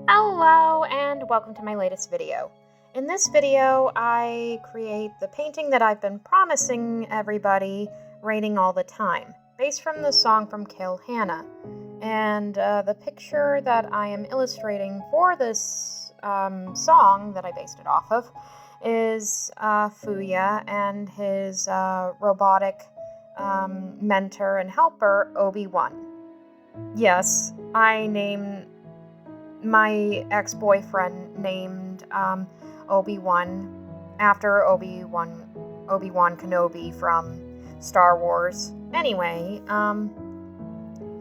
Hello and welcome to my latest video. In this video, I create the painting that I've been promising everybody rating all the time, based from the song from Kill Hannah. And the picture that I am illustrating for this song that I based it off of is Fuya and his robotic mentor and helper, Obi-Wan. Yes, my ex-boyfriend named Obi-Wan after Obi-Wan Kenobi from Star Wars. Anyway,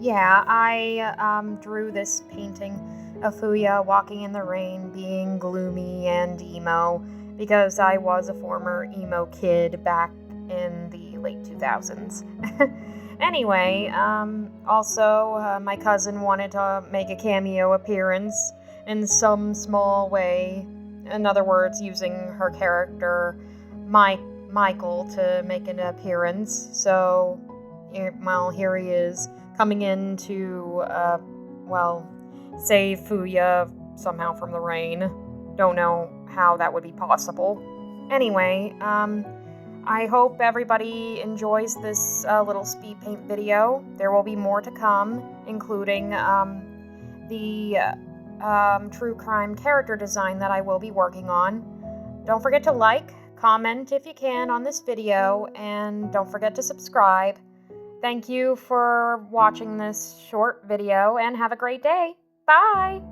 yeah, I drew this painting of Fuya walking in the rain, being gloomy and emo, because I was a former emo kid back in the late 2000s. Anyway, also, my cousin wanted to make a cameo appearance in some small way. In other words, using her character, Michael, to make an appearance. So, well, here he is, coming in to, save Fuya somehow from the rain. Don't know how that would be possible. Anyway, I hope everybody enjoys this little speed paint video. There will be more to come, including the true crime character design that I will be working on. Don't forget to like, comment if you can on this video, and don't forget to subscribe. Thank you for watching this short video, and have a great day. Bye!